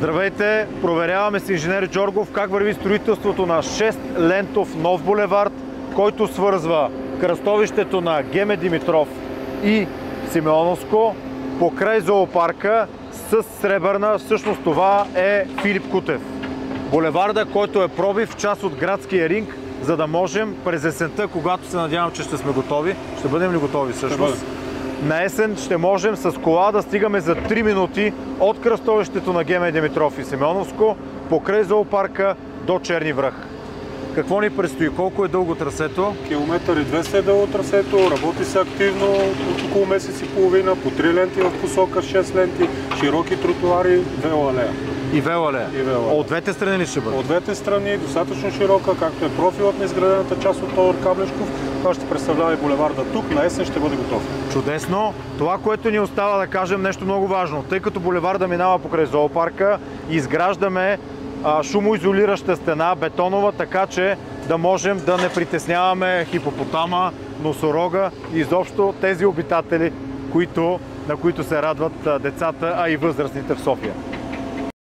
Здравейте! Проверяваме с инженер Джоргов как върви строителството на 6-лентов нов булевард, който свързва кръстовището на Геме Димитров и Симеоновско покрай зоопарка с Сребърна. Всъщност това е Филип Кутев. Булеварда, който е пробив част от градския ринг, за да можем през есента, когато се надявам, че ще сме готови. Ще бъдем ли готови всъщност? На есен ще можем с кола да стигаме за 3 минути от кръстовището на Геме Димитров и Симеоновско покрай зоопарка до Черни връх. Какво ни предстои? Колко е дълго трасето? Километър и 200 е дълго трасето, работи се активно от около месец и половина, по 3 ленти в посока, 6 ленти, широки тротуари, велоалея. И велоалея? И велоалея. От двете страни ли ще бъде? От двете страни, достатъчно широка, както е профилът на изградената част от Тодор Каблешков. Това ще представлява и булеварда тук, на есен ще бъде готов. Чудесно! Това, което ни остава да кажем, нещо много важно. Тъй като булеварда минава покрай зоопарка, изграждаме шумоизолираща стена, бетонова, така че да можем да не притесняваме хипопотама, носорога и изобщо тези обитатели, на които се радват децата, а и възрастните в София.